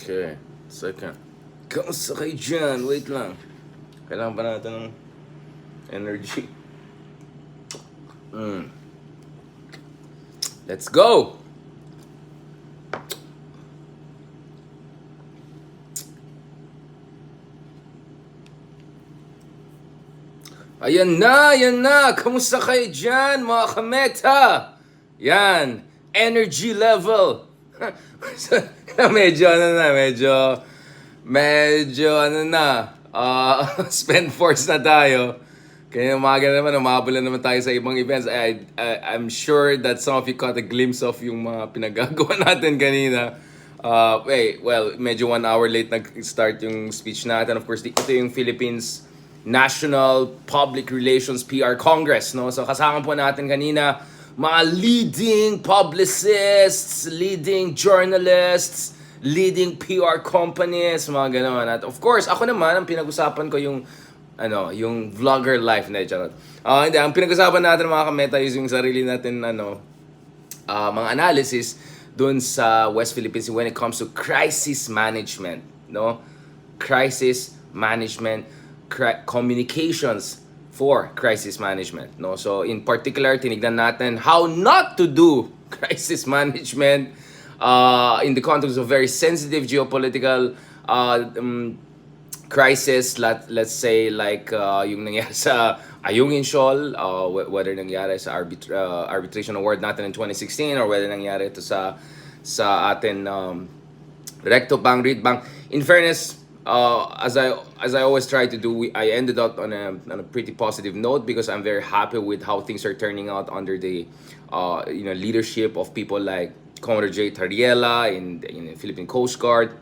Okay, second. Kamusta kayo dyan? Wait lang. Kailangan pa natin ng energy. Let's go! Ayan na! Kamusta kayo dyan, mga kameta? Yan, energy level. medyo spend force na tayo. Kaya umaga naman, umabulan naman tayo sa ibang events. I'm sure that some of you caught a glimpse of yung mga pinagagawa natin kanina. Medyo 1 hour late nag-start yung speech natin. Of course, ito yung Philippines National Public Relations PR Congress, no? So kasama po natin kanina mga leading publicists, leading journalists, leading PR companies, mga gano'n. At of course, ako naman, ang pinag-usapan ko yung vlogger life na charot. Hindi, ang pinag-usapan natin mga kameta is yung sarili natin mga analysis dun sa West Philippines when it comes to crisis management, no? Crisis management, communications for crisis management, no? So in particular, tinignan natin how not to do crisis management in the context of very sensitive geopolitical crisis, let's say like yung nangyari sa Ayungin Shoal, whether nangyari sa arbitration award natin in 2016 or whether nangyari ito sa atin Recto Bank, Read Bank. In fairness, as I always try to do, I ended up on a pretty positive note because I'm very happy with how things are turning out under the leadership of people like Commodore J. Tariela in the Philippine Coast Guard.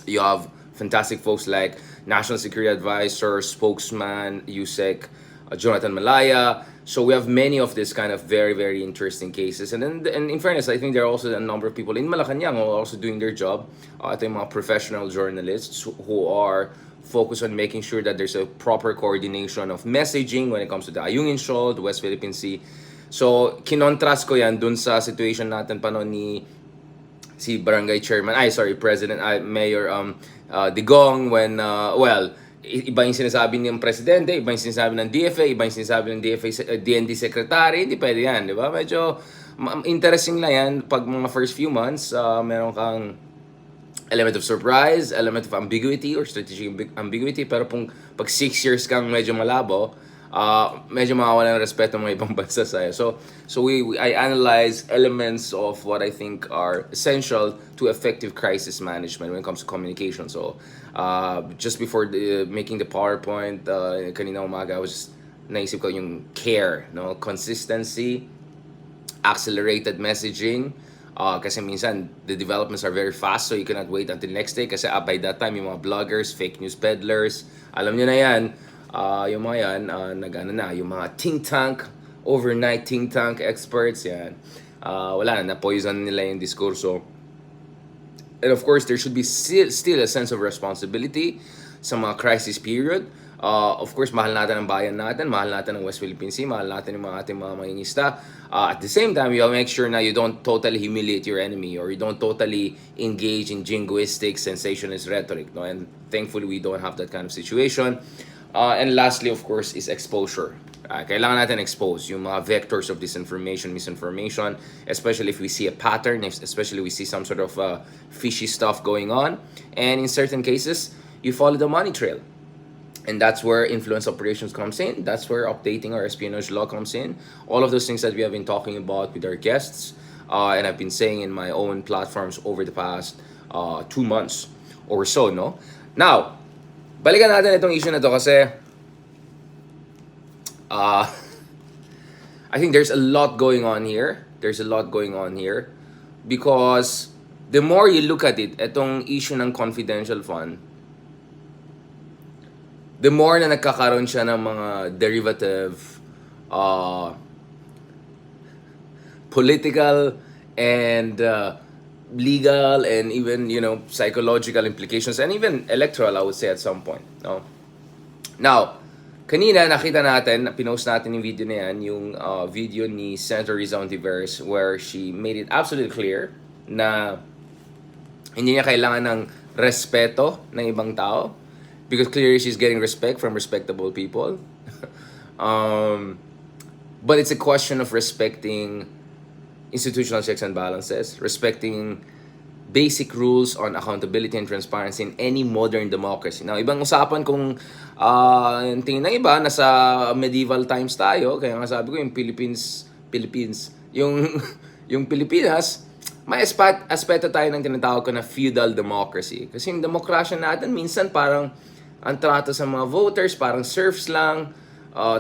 You have fantastic folks like National Security Advisor, spokesman, USEC, Jonathan Malaya. So we have many of this kind of very, very interesting cases. And in fairness, I think there are also a number of people in Malacanang who are also doing their job. I think mga professional journalists who are focused on making sure that there's a proper coordination of messaging when it comes to the Ayungin Shoal, the West Philippine Sea. So, kinontrast ko yan dun sa situation natin pa noon ni si barangay chairman, president, Mayor Digong when, iba yung sinasabi ng presidente, iba yung sinasabi ng DFA, iba yung sinasabi ng DND secretary, hindi pwede yan, di ba? Medyo interesting lang yan pag mga first few months, meron kang element of surprise, element of ambiguity or strategic ambiguity, pero pag 6 years kang medyo malabo, medyo mawawala ng respeto ng mga ibang bansa sa'yo. So I analyze elements of what I think are essential to effective crisis management when it comes to communication. So just before making the PowerPoint kanina umaga, I was just naisip ko yung care, no? Consistency, accelerated messaging. Kasi minsan, the developments are very fast, so you cannot wait until next day. Kasi by that time, yung mga bloggers, fake news peddlers, alam nyo na yan, yung mga yan, yung mga think tank, overnight think tank experts, yan. Wala na, na-poison nila yung diskurso. And of course, there should be still a sense of responsibility sa mga crisis period. Of course, mahal natin ang bayan natin, mahal natin ang West Philippine Sea, mahal natin ang ating mga mangingisda. At the same time, you have to make sure na you don't totally humiliate your enemy or you don't totally engage in jingoistic, sensationalist rhetoric. No? And thankfully, we don't have that kind of situation. And lastly, of course, is exposure. Kailangan natin expose yung mga vectors of disinformation, misinformation, especially if we see a pattern, especially we see some sort of fishy stuff going on. And in certain cases, you follow the money trail. And that's where influence operations comes in. That's where updating our espionage law comes in. All of those things that we have been talking about with our guests, and I've been saying in my own platforms over the past 2 months or so, no? Now, balikan natin itong issue na to kasi I think there's a lot going on here. There's a lot going on here because the more you look at it, itong issue ng confidential fund, the more na nagkakaroon siya ng mga derivative, political and legal and even, psychological implications and even electoral, I would say, at some point. No? Now, kanina nakita natin, pinost natin yung video na yan, yung video ni Senator RISA where she made it absolutely clear na hindi niya kailangan ng respeto ng ibang tao because clearly she's getting respect from respectable people. um, but it's a question of respecting institutional checks and balances, respecting basic rules on accountability and transparency in any modern democracy. Now, ibang usapan kung yung tingin ng iba, nasa medieval times tayo, kaya nga sabi ko yung Philippines, yung, yung Pilipinas, may aspeto tayo ng tinatawag ko na feudal democracy. Kasi yung demokrasya natin, minsan parang ang trato sa mga voters, parang serfs lang,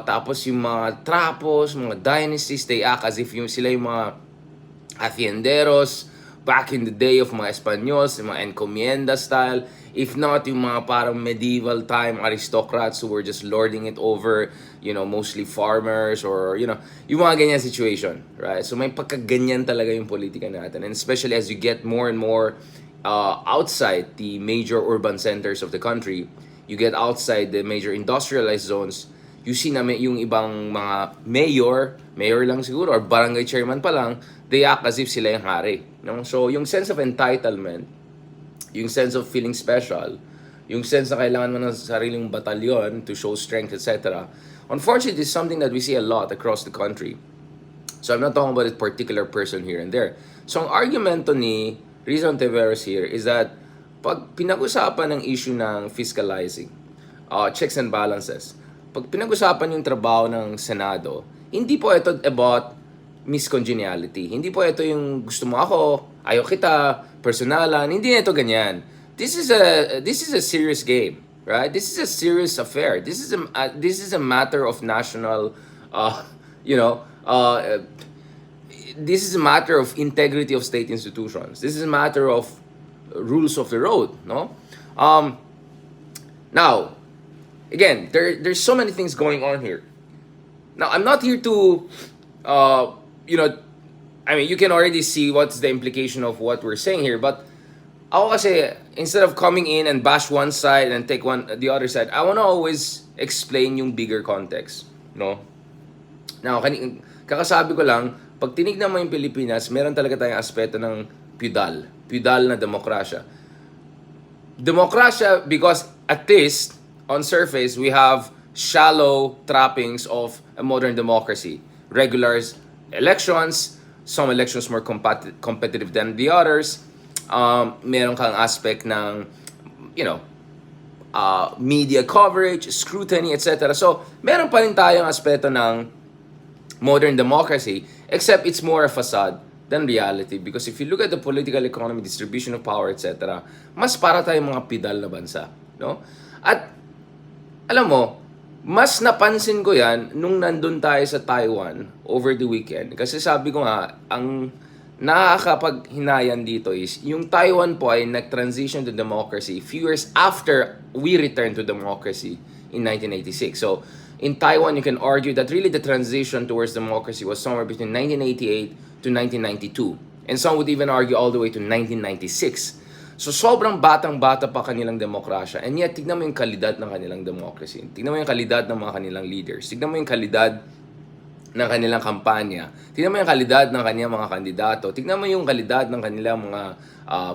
tapos yung mga trapos, mga dynasties, they act as if sila yung mga hacienderos, back in the day of mga Espanyols, yung mga encomienda style, if not yung mga parang medieval time aristocrats who were just lording it over, mostly farmers or, yung mga ganyan situation, right? So may pagkaganyan talaga yung politika natin. And especially as you get more and more outside the major urban centers of the country, you get outside the major industrialized zones, you see na yung ibang mga mayor lang siguro, or barangay chairman pa lang, they act as if sila yung hari. No? So, yung sense of entitlement, yung sense of feeling special, yung sense na kailangan mo ng sariling batalyon to show strength, etc. Unfortunately, it's something that we see a lot across the country. So, I'm not talking about a particular person here and there. So, ang argumento ni RISA HONTIVEROS here is that pag pinag-usapan ng issue ng fiscalizing, checks and balances, pag pinag-usapan yung trabaho ng Senado, hindi po ito about miscongeniality. Hindi po ito yung gusto mo ako, ayaw kita, personalan. Hindi na ito ganyan. This is a serious game, right? This is a serious affair. This is a matter of national, this is a matter of integrity of state institutions. This is a matter of rules of the road, no? Now, again, there's so many things going on here. Now, I'm not here to, you can already see what's the implication of what we're saying here. But ako kasi, instead of coming in and bash one side and take the other side, I want to always explain yung bigger context, no? Now, kakasabi ko lang, pag tinignan mo yung Pilipinas, meron talaga tayong aspeto ng feudal na demokrasya. Demokrasya because at least on surface we have shallow trappings of a modern democracy. Regular elections, some elections more competitive than the others. Meron kang aspect ng, media coverage, scrutiny, etc. So, meron pa rin tayong aspeto ng modern democracy, except it's more a facade than reality. Because if you look at the political economy, distribution of power, etc., mas para tayong mga pidal na bansa. No? At, alam mo, mas napansin ko yan nung nandun tayo sa Taiwan over the weekend. Kasi sabi ko nga, ang nakakapaghinayang dito is, yung Taiwan po ay nag-transition to democracy few years after we returned to democracy in 1986. So, in Taiwan, you can argue that really the transition towards democracy was somewhere between 1988 to 1992. And some would even argue all the way to 1996. So, sobrang batang-bata pa kanilang demokrasya. And yet, tignan mo yung kalidad ng kanilang democracy. Tignan mo yung kalidad ng mga kanilang leaders. Tignan mo yung kalidad ng kanilang kampanya. Tignan mo yung kalidad ng kanilang mga kandidato. Tignan mo yung kalidad ng kanilang mga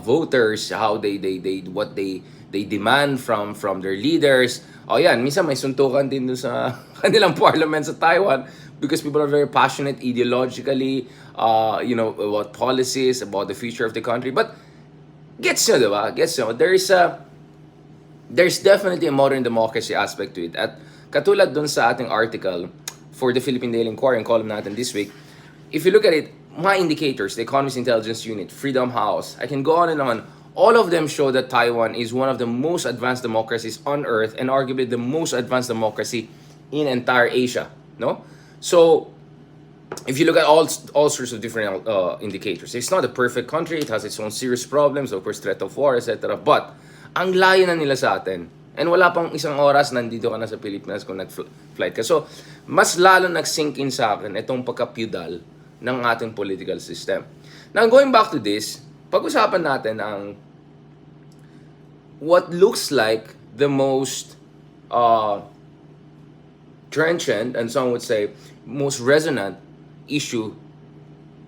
voters, how what they demand from their leaders. O yan, minsan may suntukan din doon sa kanilang parliament sa Taiwan because people are very passionate ideologically, about policies, about the future of the country. But gets nyo, diba? Gets nyo. There's definitely a modern democracy aspect to it. At katulad dun sa ating article for the Philippine Daily Inquirer, column natin this week, if you look at it, my indicators, the Economist Intelligence Unit, Freedom House, I can go on and on. All of them show that Taiwan is one of the most advanced democracies on earth and arguably the most advanced democracy in entire Asia. No? So, if you look at all sorts of different indicators, it's not a perfect country. It has its own serious problems, of course, threat of war, etc. But, ang layo na nila sa atin. And wala pang isang oras nandito ka na sa Pilipinas kung nag-flight ka. So, mas lalo nag-sink in sa akin itong pagka-feudal ng ating political system. Now, going back to this, pag-usapan natin ang what looks like the most trenchant, and some would say most resonant issue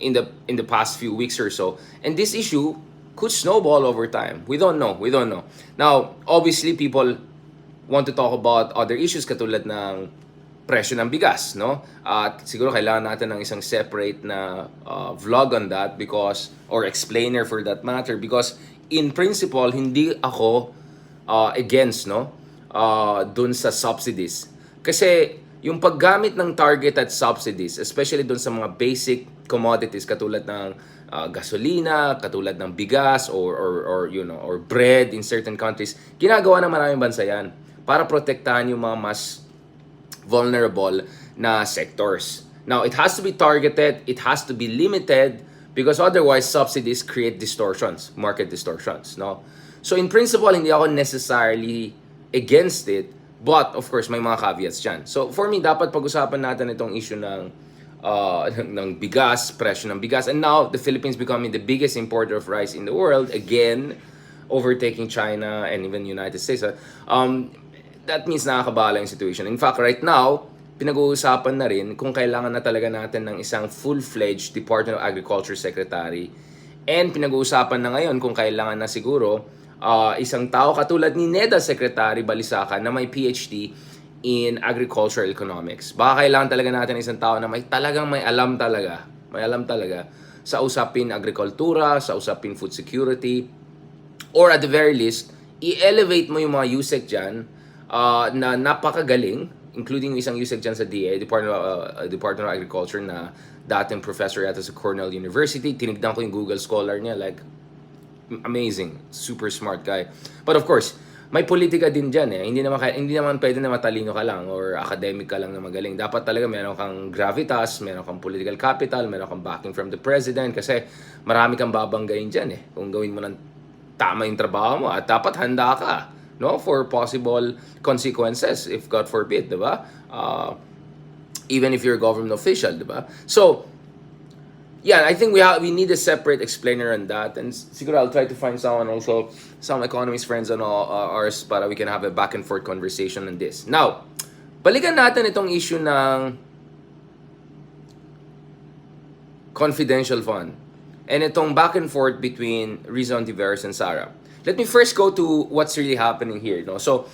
in the past few weeks or so. And this issue could snowball over time. We don't know. We don't know. Now, obviously, people want to talk about other issues katulad ng presyo ng bigas, no? At siguro kailangan natin ng isang separate na vlog on that because, or explainer for that matter, because in principle, hindi ako against, no? Dun sa subsidies. Kasi yung paggamit ng targeted subsidies, especially dun sa mga basic commodities katulad ng gasolina, katulad ng bigas or you know, or bread in certain countries, ginagawa ng maraming bansa yan para protektahan yung mga mas vulnerable na sectors. Now, it has to be targeted, it has to be limited because otherwise subsidies create distortions, market distortions, no? So in principle, hindi ako necessarily against it, but of course may mga caveats dyan. So for me, dapat pag-usapan natin itong issue ng ng bigas, presyo ng bigas, and now the Philippines becoming the biggest importer of rice in the world, again overtaking China and even United States. That means nakakabala yung situation. In fact, right now, pinag-uusapan na rin kung kailangan na talaga natin ng isang full-fledged Department of Agriculture Secretary. And pinag-uusapan na ngayon kung kailangan na siguro isang tao katulad ni NEDA Secretary Balisacan na may PhD in Agricultural Economics. Baka kailangan talaga natin isang tao na may alam talaga sa usapin agrikultura, sa usapin food security, or at the very least, i-elevate mo yung mga USEC dyan na napakagaling, including isang USEC dyan sa DA, Department of Agriculture, na dating professor yata sa Cornell University. Tinignan ko yung Google Scholar niya, like, amazing, super smart guy. But of course, may politika din dyan eh. Hindi naman pwede na matalino ka lang or academic ka lang na magaling. Dapat talaga meron kang gravitas, meron kang political capital, meron kang backing from the president kasi marami kang babanggain dyan eh. Kung gawin mo ng tama yung trabaho mo at dapat handa ka, no, for possible consequences if God forbid, 'di ba? Even if you're a government official, 'di ba? So, yeah, I think we need a separate explainer on that, and siguro I'll try to find someone also, some economist friends on ours para we can have a back and forth conversation on this. Now, balikan natin itong issue ng confidential fund and itong back and forth between RISA, HONTIVEROS, and SARA. Let me first go to what's really happening here, no? So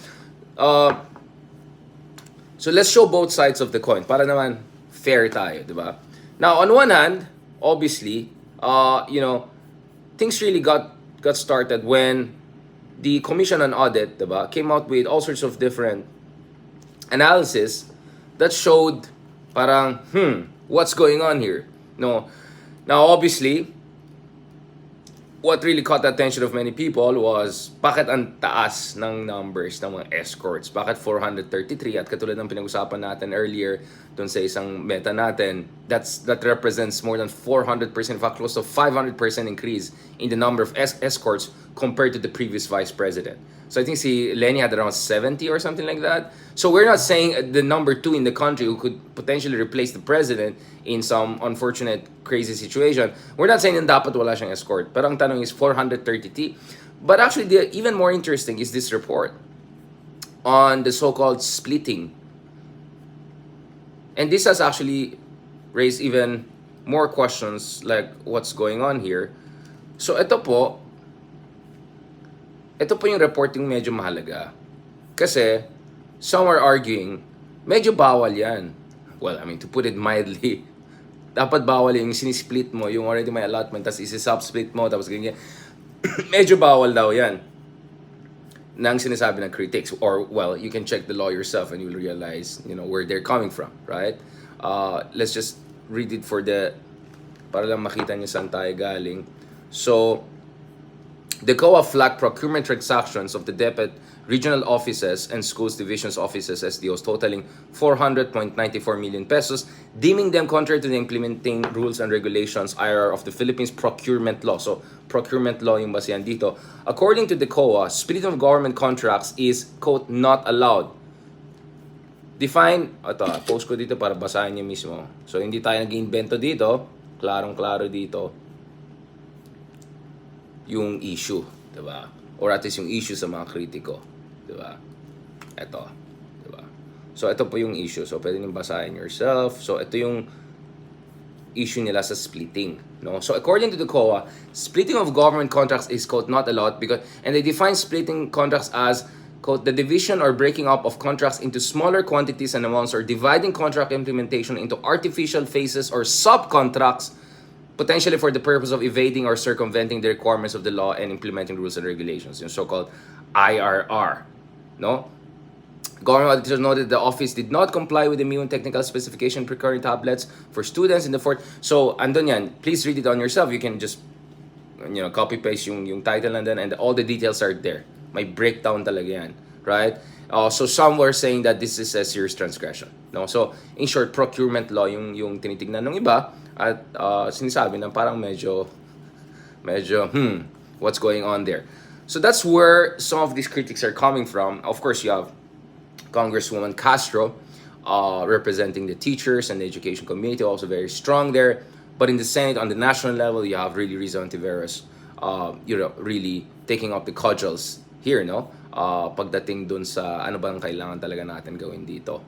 let's show both sides of the coin para naman fair tayo, 'di ba? Now, on one hand, obviously, you know, things really got started when the Commission on Audit, 'di ba, came out with all sorts of different analysis that showed parang what's going on here? No. Now, obviously, what really caught the attention of many people was bakit ang taas ng numbers ng mga escorts? Bakit 433? At katulad ng pinag-usapan natin earlier dun sa isang meta natin, that represents more than 400%, in fact close to 500% increase in the number of escorts compared to the previous vice president. So I think si Lenny had around 70 or something like that. So we're not saying the number 2 in the country who could potentially replace the president in some unfortunate crazy situation. We're not saying na dapat wala siyang escort. Pero ang tanong is 430T. But actually, even more interesting is this report on the so-called splitting. And this has actually raised even more questions like what's going on here. So ito po yung reporting medyo mahalaga. Kasi some are arguing, medyo bawal yan. Well, I mean, to put it mildly, dapat bawal yung sinisplit mo, yung already may allotment, tapos isi-subsplit mo, tapos ganyan. Medyo bawal daw yan nang sinasabi ng critics. Or, well, you can check the law yourself and you'll realize, you know, where they're coming from, right? Let's just read it para lang makita niyo saan tayo galing. So, the COA flagged procurement transactions of the DepEd regional offices and schools divisions offices SDOs totaling 400.94 million pesos, deeming them contrary to the implementing rules and regulations IR of the Philippines procurement law. So, procurement law yung basihan dito. According to the COA, splitting of government contracts is, quote, not allowed. Define, post ko dito para basahin niyo mismo. So, hindi tayo nag-invento dito. Klarong-klaro dito yung issue, 'di ba? Or at least yung issue sa mga kritiko, 'di ba? Ito, 'di ba? So ito po yung issue. So pwede niyo basahin yourself. So ito yung issue nila sa splitting. No? So according to the COA, splitting of government contracts is, quote, not allowed because, and they define splitting contracts as, quote, the division or breaking up of contracts into smaller quantities and amounts, or dividing contract implementation into artificial phases or subcontracts, potentially for the purpose of evading or circumventing the requirements of the law and implementing rules and regulations, yung so-called IRR. No? Government auditors noted the office did not comply with the minimum technical specification procuring tablets for students in the fourth. So, andun yan. Please read it on yourself. You can just, copy paste yung title and then, and all the details are there. May breakdown talaga yan, right? So some were saying that this is a serious transgression. No? So, in short, procurement law yung tinitignan ng iba at sinasabi na parang medyo, what's going on there? So that's where some of these critics are coming from. Of course, you have Congresswoman Castro representing the teachers and the education community, also very strong there. But in the Senate, on the national level, you have really RISA HONTIVEROS, really taking up the cudgels here, no? Pagdating dun sa ano bang kailangan talaga natin gawin dito.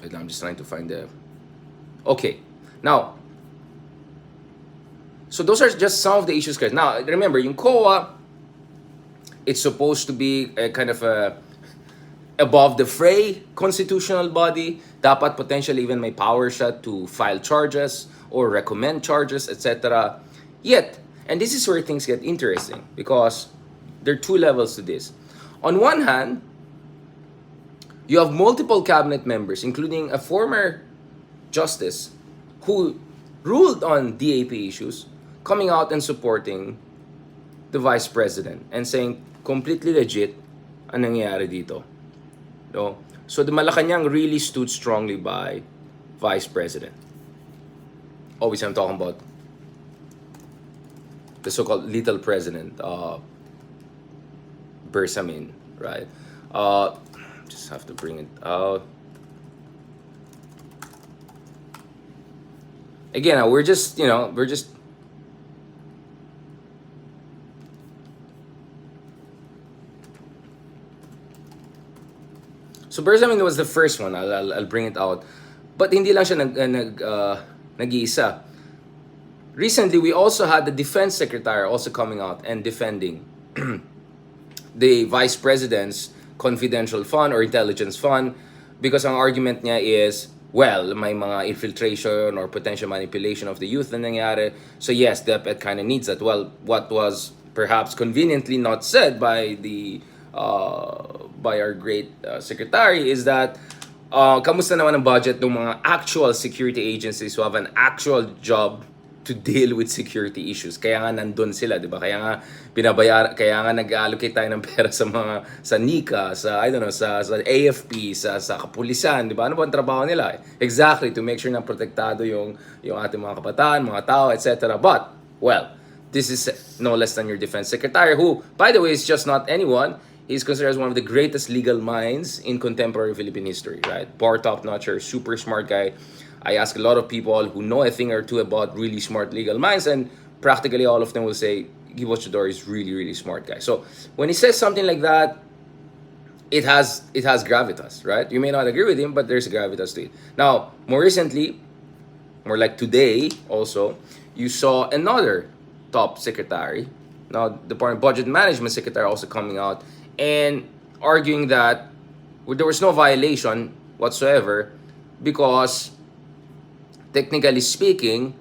I'm just trying to find the... Okay. Now, so those are just some of the issues. Now, remember, yung COA, it's supposed to be a kind of a above the fray constitutional body. Dapat potentially even may power siya to file charges or recommend charges, etc. Yet, and this is where things get interesting because there are two levels to this. On one hand, you have multiple cabinet members, including a former justice who ruled on DAP issues, coming out and supporting the vice president and saying completely legit ang nangyayari dito. No? So the Malacanang really stood strongly by vice president. Obviously, I'm talking about the so-called little president, Bersamin, right? Just have to bring it out. Again, we're just. So Bersamin was the first one. I'll bring it out. But hindi lang siya nag-iisa. Recently, we also had the defense secretary also coming out and defending the vice president's confidential fund or intelligence fund because ang argument niya is, well, may mga infiltration or potential manipulation of the youth na nangyari. So yes, DepEd kind of needs that. Well, what was perhaps conveniently not said by our great secretary is that kamusta naman ang budget ng mga actual security agencies who have an actual job to deal with security issues. Kaya nga nandun sila, di ba? Kaya nga kaya nga nag-allocate tayo ng pera sa NICA, sa AFP, sa kapulisan, di ba? Ano ba ang trabaho nila? Exactly, to make sure na protektado yung ating mga kabataan, mga tao, etc. But, well, this is no less than your defense secretary who, by the way, is just not anyone. He's considered as one of the greatest legal minds in contemporary Philippine history, right? Bar top-notcher, super smart guy. I ask a lot of people who know a thing or two about really smart legal minds, and practically all of them will say, Guy Bochador is really, really smart guy. So when he says something like that, it has gravitas, right? You may not agree with him, but there's gravitas to it. Now, more recently, more like today also, you saw another top secretary, now Department of Budget Management secretary also coming out and arguing that there was no violation whatsoever because technically speaking,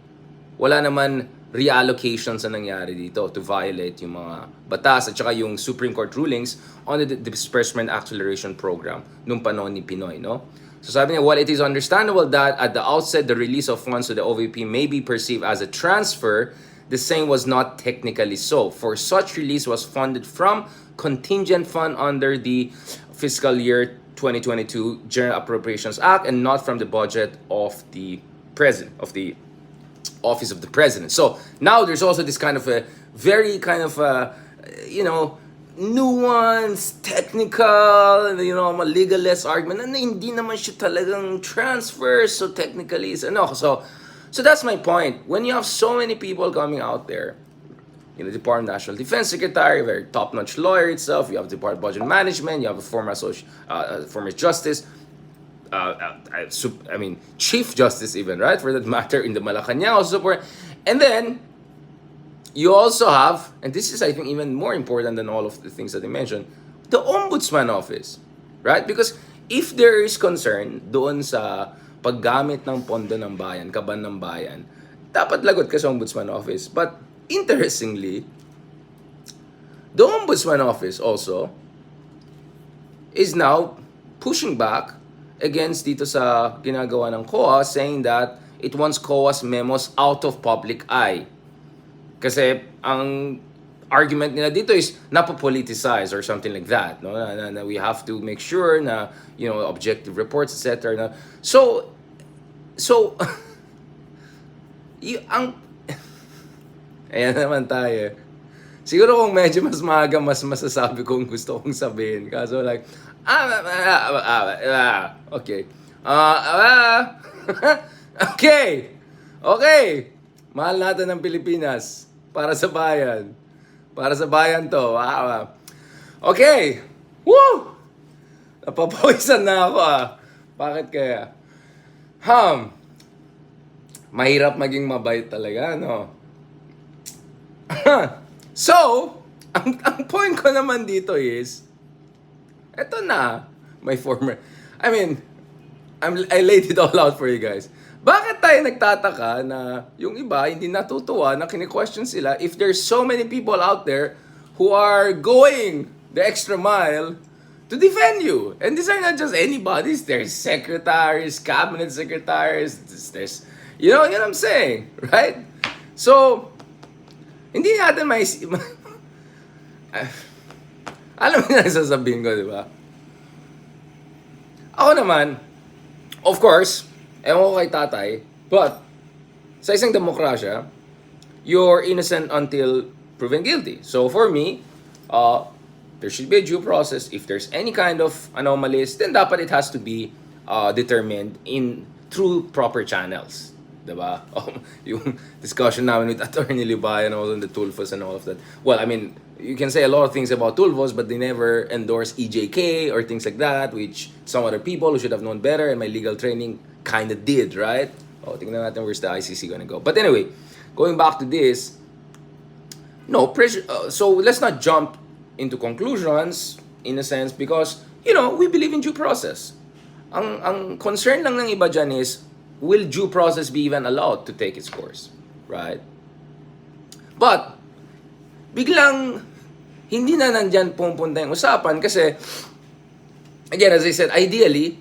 wala naman reallocations na nangyari dito to violate yung mga batas at saka yung Supreme Court rulings on the Disbursement Acceleration Program nung panahon ni Pinoy, no? So sabi niya, while it is understandable that at the outset the release of funds to the OVP may be perceived as a transfer, the same was not technically so. For such release was funded from contingent fund under the fiscal year 2022 General Appropriations Act and not from the budget of the president, of the office of the president. So now there's also this kind of a very kind of nuanced, technical, legalist argument na hindi naman siya talagang transfer, so technically is ano. So that's my point. When you have so many people coming out there, Department of National Defense Secretary, very top-notch lawyer itself, you have Department of Budget Management, you have a former justice, I mean, Chief Justice even, right? For that matter, in the Malacanang also support. And then, you also have, and this is I think even more important than all of the things that I mentioned, the Ombudsman Office, right? Because if there is concern doon sa paggamit ng pondo ng bayan, kaban ng bayan, dapat lagot ka sa Ombudsman Office. But interestingly, the Ombudsman Office also is now pushing back against dito sa ginagawa ng COA, saying that it wants COA's memos out of public eye. Kasi ang argument nila dito is napopoliticize or something like that, no? Na we have to make sure na, you know, objective reports, etc. Na so ang ayan naman tayo. Siguro kung medyo mas maaga, mas masasabi kong gusto kong sabihin. Kaso like, okay. Okay. Okay. Mahal natin ng Pilipinas. Para sa bayan. Para sa bayan to. Okay. Woo! Napapawisan na ako Bakit kaya? Mahirap maging mabait talaga, no? So, ang point ko naman dito is, eto na, my former, I laid it all out for you guys. Bakit tayo nagtataka na yung iba hindi natutuwa na kini-question sila if there's so many people out there who are going the extra mile to defend you? And these are not just anybody's. There's secretaries, cabinet secretaries, there's, you know what I'm saying, right? So, hindi natin alam mo na sasabihin ko, di ba? Ako naman, of course, ewan ko kay tatay, but sa isang demokrasya, you're innocent until proven guilty. So for me, there should be a due process. If there's any kind of anomalies, then dapat it has to be determined through proper channels. Diba? Yung discussion namin with Attorney Libayan and all the Tulfos and all of that. Well, I mean, you can say a lot of things about Tulfos, but they never endorse EJK or things like that, which some other people who should have known better and my legal training kind of did, right? Tingnan natin where's the ICC gonna go. But anyway, going back to this, no, so let's not jump into conclusions in a sense because, you know, we believe in due process. Ang concern lang ng iba dyan is, will due process be even allowed to take its course? Right? But, biglang, hindi na nandyan pumunta yung usapan kasi, again, as I said, ideally,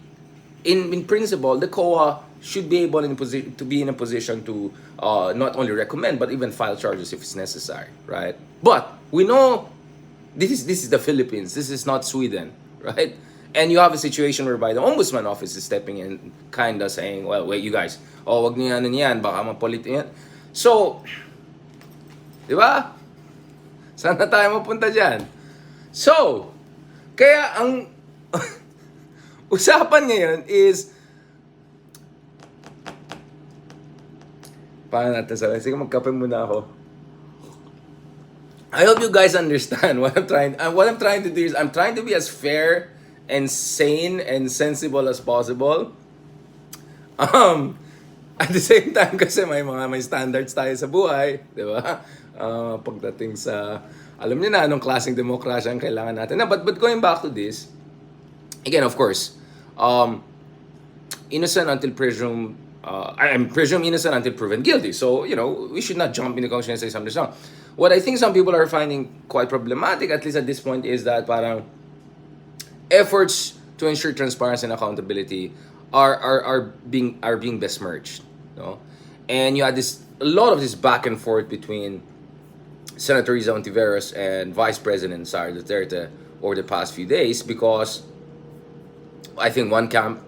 in principle, the COA should be able to be in a position to not only recommend, but even file charges if it's necessary, right? But, we know, this is the Philippines, this is not Sweden, right? And you have a situation whereby the Ombudsman Office is stepping in, kind of saying, well, wait, you guys, wag niyo yan, baka mapolit yan. So, di ba? Saan na tayo mapunta dyan? So, kaya ang usapan ngayon is, paano natin sabihin? Sige, magkape muna ako. I hope you guys understand what I'm trying to do is, I'm trying to be as fair and sane and sensible as possible. At the same time kasi may standards tayo sa buhay, di ba? Pagdating sa, alam niyo na anong klaseng demokrasya ang kailangan natin. But going back to this, again, of course, innocent until presumed, I'm presumed innocent until proven guilty. So, you know, we should not jump into conclusions and say something's wrong. What I think some people are finding quite problematic, at least at this point, is that parang efforts to ensure transparency and accountability are being besmirched, no? And you had a lot of this back and forth between Senator RISA HONTIVEROS and Vice President SARA DUTERTE over the past few days, because I think one camp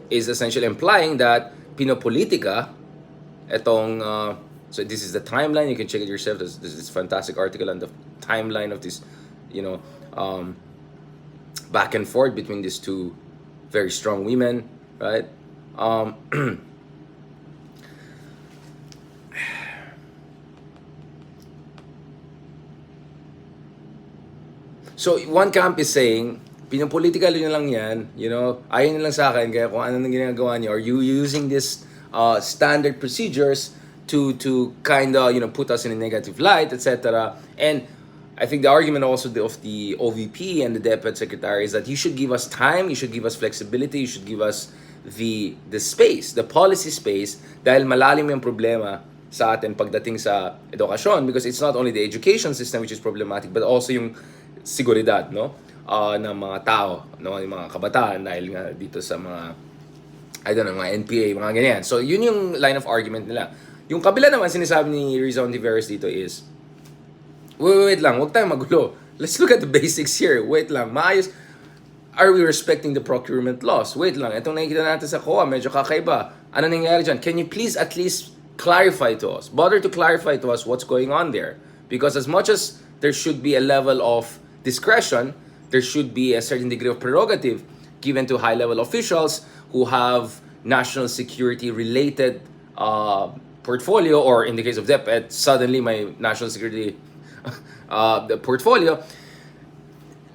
is essentially implying that pinopolitika etong so this is the timeline, you can check it yourself. There's this fantastic article on the timeline of this, you know, back and forth between these two very strong women, right? So one camp is saying pinopolitical nyo lang yan, ayaw nyo lang sa akin, kaya kung ano nang ginagawa nyo, are you using this standard procedures to kind of, put us in a negative light, etc. And I think the argument also of the OVP and the Deputy Secretary is that you should give us time, you should give us flexibility, you should give us the space, the policy space, dahil malalim yung problema sa atin pagdating sa edukasyon, because it's not only the education system which is problematic, but also yung seguridad, ng mga tao, yung mga kabataan, dahil nga dito sa mga, I don't know, mga NPA, mga ganyan. So, yun yung line of argument nila. Yung kabila naman, sinasabi ni RISA HONTIVEROS dito is, wait lang, huwag tayong magulo. Let's look at the basics here. Wait lang, maayos. Are we respecting the procurement laws? Wait lang, itong nakikita natin sa COA, medyo kakaiba. Ano nangyayari dyan? Can you please at least clarify to us, bother to clarify to us what's going on there? Because as much as there should be a level of discretion, there should be a certain degree of prerogative given to high-level officials who have national security-related portfolio, or in the case of DepEd, suddenly my national security the portfolio.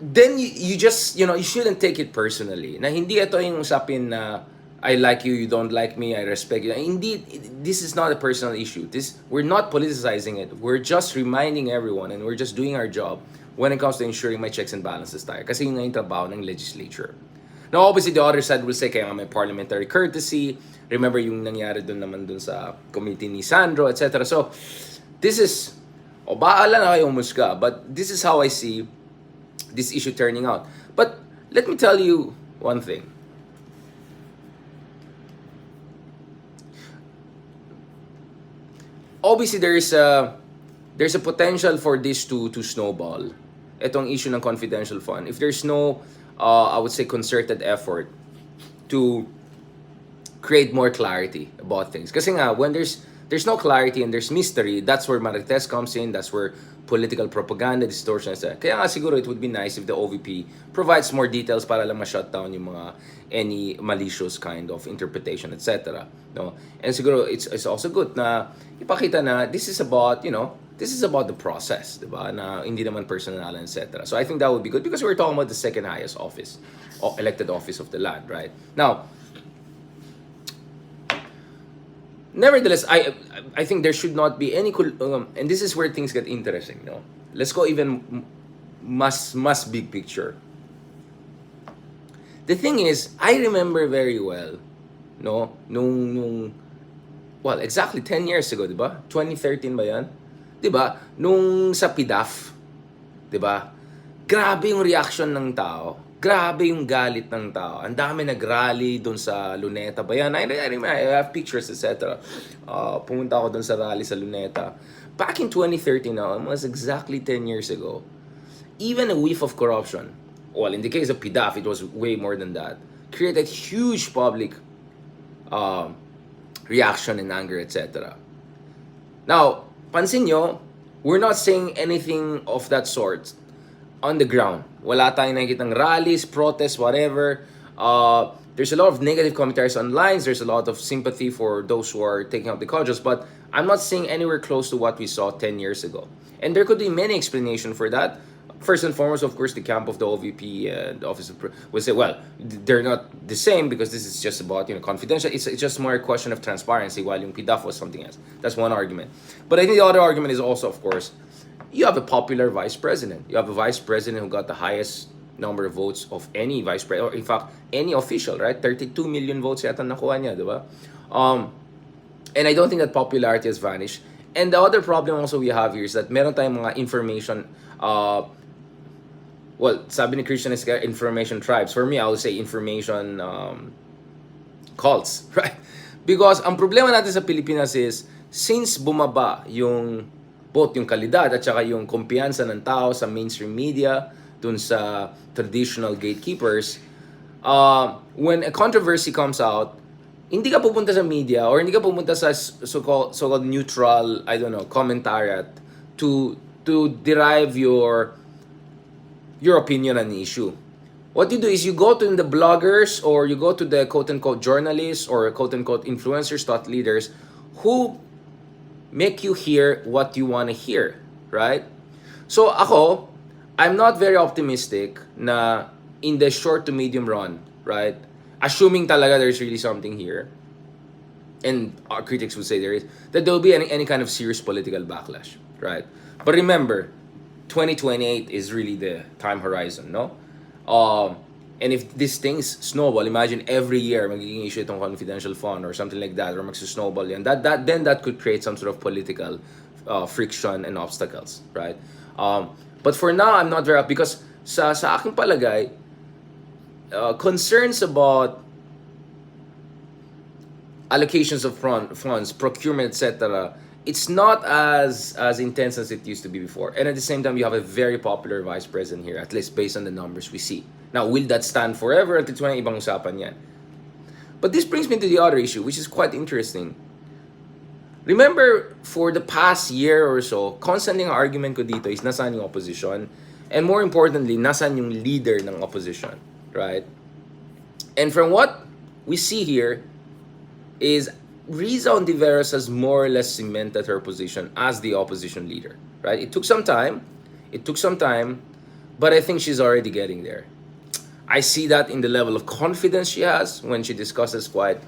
Then you just, you shouldn't take it personally. Na hindi ito yung usapin na I like you, you don't like me, I respect you. Indeed, this is not a personal issue. We're not politicizing it. We're just reminding everyone, and we're just doing our job when it comes to ensuring my checks and balances tayo. Kasi yun nga yung trabaho ng legislature. Now, obviously, the other side will say, kaya nga may parliamentary courtesy. Remember yung nangyari dun naman dun sa committee ni Sandro, etc. So, this is, baala na kayo umusga, but this is how I see this issue turning out. But, let me tell you one thing. Obviously, there's a potential for this to snowball. Itong issue ng confidential fund. If there's no, I would say, concerted effort to create more clarity about things. Kasi nga, when there's no clarity and there's mystery, that's where Marites comes in, that's where political propaganda, distortion, etc. Kaya nga siguro it would be nice if the OVP provides more details para lang ma-shut down yung any malicious kind of interpretation, etc. No? And siguro it's also good na ipakita na this is about, this is about the process, diba? Na hindi naman personal, etc. So I think that would be good because we're talking about the second highest office, elected office of the land, right? Now, nevertheless, I think there should not be any, and this is where things get interesting, Let's go even mas big picture. The thing is, I remember very well, well, exactly 10 years ago, diba? 2013 ba yan? Diba? Nung sa PDAF, diba? Grabe yung reaction ng tao. Grabe yung galit ng tao. Ang dami nag-rally doon sa Luneta ba yan? I have pictures, etc. Pumunta ako doon sa rally sa Luneta. Back in 2013 now, almost exactly 10 years ago, even a whiff of corruption, well, in the case of PDAF, it was way more than that, created huge public reaction and anger, etc. Now, pansin nyo, we're not saying anything of that sort on the ground. Wala tayong nakikitang rallies, protests, whatever. There's a lot of negative commentaries online. There's a lot of sympathy for those who are taking up the causes, but I'm not seeing anywhere close to what we saw 10 years ago. And there could be many explanations for that. First and foremost, of course, the camp of the OVP and the Office of will say, well, they're not the same because this is just about confidential. It's just more a question of transparency, while yung PDAF was something else. That's one argument. But I think the other argument is also, of course, you have a popular vice president. You have a vice president who got the highest number of votes of any vice president, or in fact, any official, right? 32 million votes yata nakuha niya, di ba? And I don't think that popularity has vanished. And the other problem also we have here is that meron tayong mga information, well, sabi ni Christian is information tribes. For me, I would say information cults, right? Because ang problema natin sa Pilipinas is, since bumaba yung both yung kalidad at saka yung kumpiyansa ng tao sa mainstream media dun sa traditional gatekeepers, when a controversy comes out, hindi ka pupunta sa media or hindi ka pupunta sa so-called neutral, I don't know, commentariat to derive your opinion on the issue. What you do is you go to the bloggers or you go to the quote-unquote journalists or quote-unquote influencers, thought leaders who make you hear what you want to hear, right? So ako, I'm not very optimistic na in the short to medium run, right? Assuming talaga there's really something here, and our critics would say there is, that there will be any kind of serious political backlash, right? But remember, 2028 is really the time horizon, no? And if these things snowball, imagine every year magiging issue itong confidential fund or something like that, or magsusnowball yan, that could create some sort of political friction and obstacles, right? But for now, I'm not very, because sa aking palagay, concerns about allocations of funds, procurement, etc., it's not as intense as it used to be before. And at the same time, you have a very popular vice president here, at least based on the numbers we see. Now, will that stand forever? At ito ibang usapan yan. But this brings me to the other issue, which is quite interesting. Remember, for the past year or so, constantly ang argument ko dito is nasaan yung opposition, and more importantly, nasaan yung leader ng opposition, right? And from what we see here is RISA Hontiveros has more or less cemented her position as the opposition leader, right? It took some time, but I think she's already getting there. I see that in the level of confidence she has when she discusses quite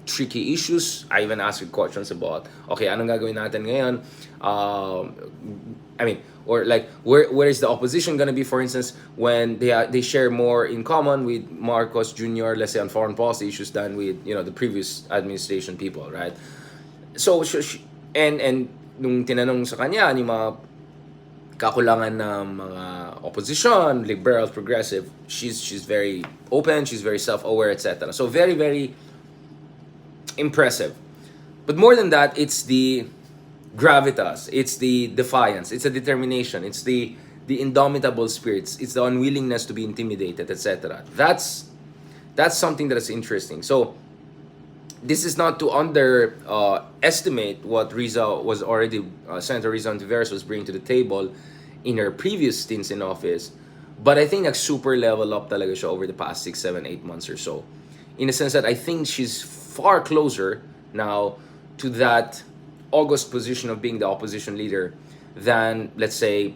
tricky issues. I even ask her questions about, okay, anong gagawin natin ngayon? I mean, or like, where is the opposition gonna be, for instance, when they share more in common with Marcos Jr., let's say, on foreign policy issues than with, you know, the previous administration people, right? So and nung tinanong sa kanya yung mga kakulangan ng mga opposition, liberal, progressive, she's very open, she's very self-aware, etc. So very, very impressive. But more than that, it's the gravitas, it's the defiance, it's the determination, it's the indomitable spirits, it's the unwillingness to be intimidated, etc. That's something that is interesting. So this is not to underestimate what Riza was already, Senator Riza Hontiveros was bringing to the table in her previous stints in office. But I think super level up talaga siya over the past 6, 7, 8 months or so. In a sense that I think she's far closer now to that August position of being the opposition leader than, let's say,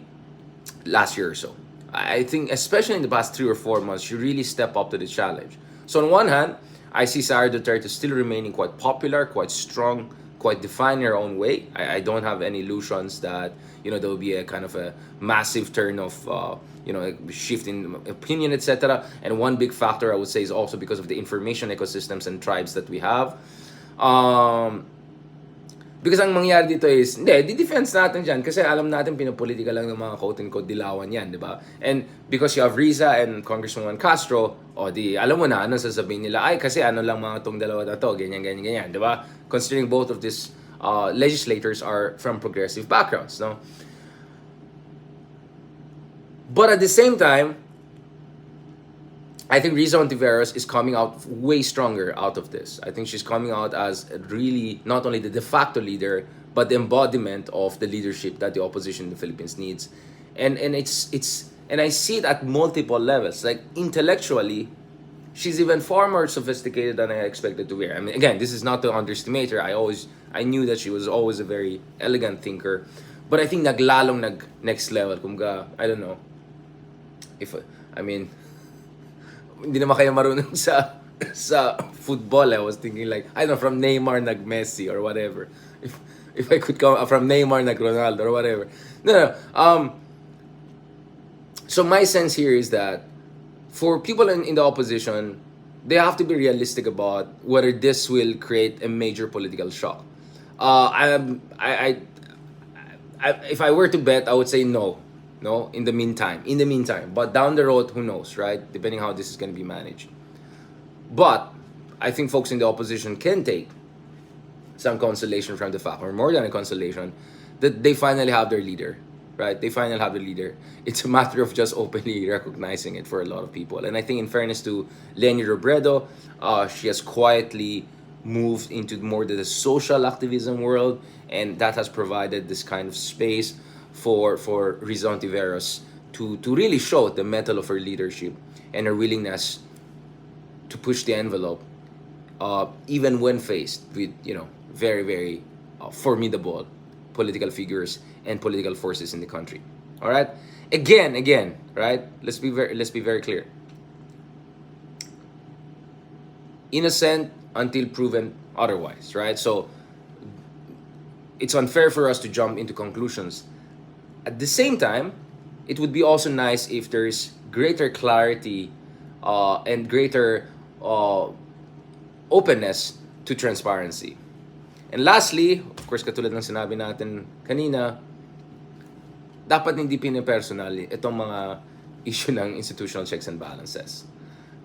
last year or so. I think especially in the past 3 or 4 months, she really stepped up to the challenge. So on one hand, I see SARA Duterte still remaining quite popular, quite strong, quite defined in her own way. I don't have any illusions that, you know, there will be a kind of a massive turn of, you know, a shift in opinion, etc. And one big factor I would say is also because of the information ecosystems and tribes that we have. Because ang mangyari dito is, di-defense natin dyan kasi alam natin pinapolitika lang ng mga quote-unquote dilawan yan, di ba? And because you have Riza and Congresswoman Castro, alam mo na, ano sasabihin nila, ay kasi ano lang mga tong dalawa na to, ganyan, di ba? Considering both of these legislators are from progressive backgrounds, no? But at the same time, I think Riza Hontiveros is coming out way stronger out of this. I think she's coming out as really not only the de facto leader, but the embodiment of the leadership that the opposition in the Philippines needs. And I see it at multiple levels. Like intellectually, she's even far more sophisticated than I expected to be. I mean, again, this is not to underestimate her. I knew that she was always a very elegant thinker. But I think naglalong next level. Kumbaga, I don't know. Hindi naman kayo marunong sa football. I was thinking like, I don't know, from Neymar nag Messi or whatever. If I could come from Neymar nag Ronaldo or whatever. No. So my sense here is that for people in the opposition, they have to be realistic about whether this will create a major political shock. If I were to bet, I would say no. No, in the meantime. But down the road, who knows, right? Depending how this is going to be managed. But I think folks in the opposition can take some consolation from the fact, or more than a consolation, that they finally have their leader, right? They finally have the leader. It's a matter of just openly recognizing it for a lot of people. And I think in fairness to Leni Robredo, she has quietly moved into more the social activism world, and that has provided this kind of space for Riza Hontiveros to really show the mettle of her leadership and her willingness to push the envelope, even when faced with, you know, very, very formidable political figures and political forces in the country. All right. Again, right? Let's be very clear. Innocent until proven otherwise, right? So it's unfair for us to jump into conclusions. At the same time, it would be also nice if there's greater clarity and greater openness to transparency. And lastly, of course, katulad ng sinabi natin kanina, dapat hindi pinipersonal itong mga issue ng institutional checks and balances.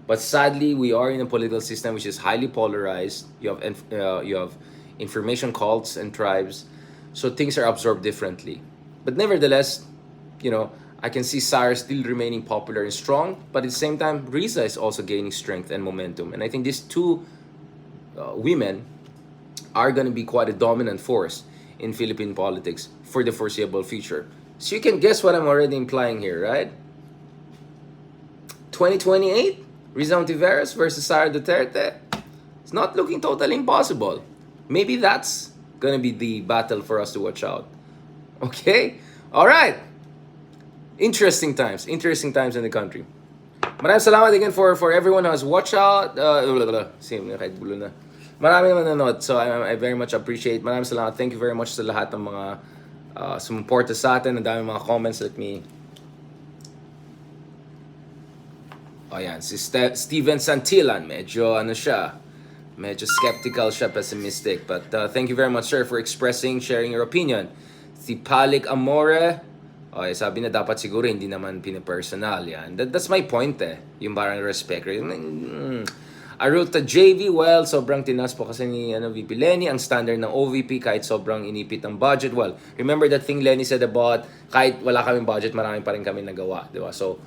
But sadly, we are in a political system which is highly polarized. You have information cults and tribes, so things are absorbed differently. But nevertheless, I can see SARA still remaining popular and strong, but at the same time, RISA is also gaining strength and momentum. And I think these two women are going to be quite a dominant force in Philippine politics for the foreseeable future. So you can guess what I'm already implying here, right? 2028, RISA HONTIVEROS versus SARA DUTERTE. It's not looking totally impossible. Maybe that's going to be the battle for us to watch out. Okay? All right. Interesting times in the country. Maraming salamat again for everyone who has watched out. Maraming manonood. So I very much appreciate. Maraming salamat. Thank you very much sa lahat ng mga sumuporta sa atin. Ang daming mga comments. Let me... Ayan, si Steven Santillan. Medyo skeptical siya, pessimistic. But thank you very much, sir, for sharing your opinion. Si Palik Amore. Okay, sabi na dapat siguro hindi naman pinipersonal yan. That's my point yung parang respect. Aruta JV, well, sobrang tinas po kasi ni VP Lenny. Ang standard ng OVP kahit sobrang inipit ng budget. Well, remember that thing Lenny said about kahit wala kaming budget, marami pa rin kami nagawa. Diba? So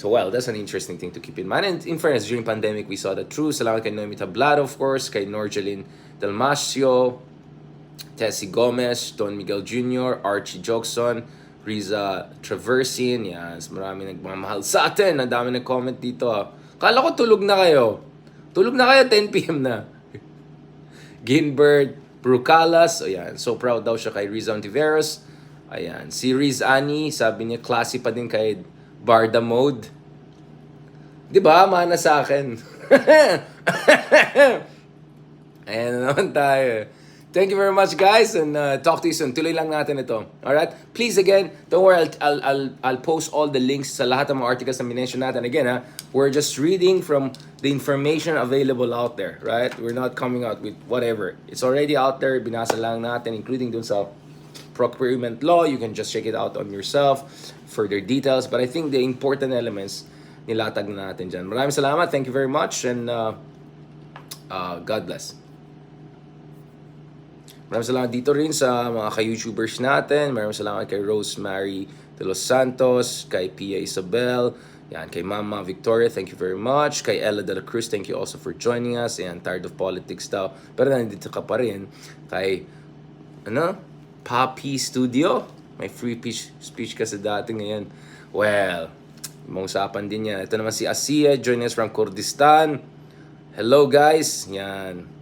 well, that's an interesting thing to keep in mind. And in fairness, during pandemic, we saw that true. Salamat kay Noemi Tablado, of course, kay Norjelin Dalmasio, Tessie Gomez, Don Miguel Jr., Archie Jokson, Riza Traversin, yan. Marami nagmamahal sa atin. Ang dami nag-comment dito. Kala ko tulog na kayo. 10 p.m. na. Ginbert Brucalas, ayan. So proud daw siya kay Riza HONTIVEROS. Ayan. Si Riz Ani, sabi niya, classy pa din kay Barda Mode. Diba? Mana sa akin. Ayan na naman tayo. Thank you very much, guys, and talk to you soon. Tuloy lang natin ito. Alright? Please, again, don't worry, I'll post all the links sa lahat ng mga articles na minention natin. Again, we're just reading from the information available out there, right? We're not coming out with whatever. It's already out there. Binasa lang natin, including dun sa procurement law. You can just check it out on yourself, further details. But I think the important elements, nilatag na natin dyan. Maraming salamat. Thank you very much, and God bless. Maraming salamat dito rin sa mga ka-YouTubers natin. Maraming salamat kay Rosemary de los Santos, kay Pia Isabel, yan, kay Mama Victoria, thank you very much. Kay Ella de la Cruz, thank you also for joining us. Yan, tired of politics daw. Pero nandito ka pa rin. Kay, Papi Studio. May free speech kasi dati ngayon. Well, mausapan din yan. Ito naman si Asia, joining us from Kurdistan. Hello guys. Yan.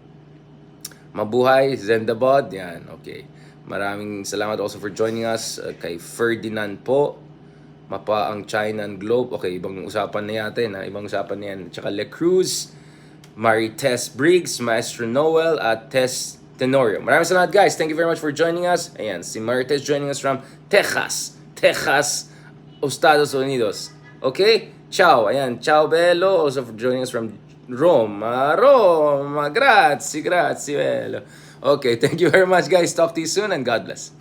Mabuhay, Zendabod. Yan, okay. Maraming salamat also for joining us. Kay Ferdinand po. Mapa ang China and Globe. Okay, ibang usapan na yata yun. Ibang usapan na yan. Tsaka Le Cruz, Marites Briggs, Maestro Noel, at Tess Tenorio. Maraming salamat, guys. Thank you very much for joining us. Ayan, si Marites joining us from Texas, Estados Unidos. Okay? Ciao. Ayan, ciao bello. Also for joining us from Roma, grazie, bello. Okay, thank you very much, guys. Talk to you soon, and God bless.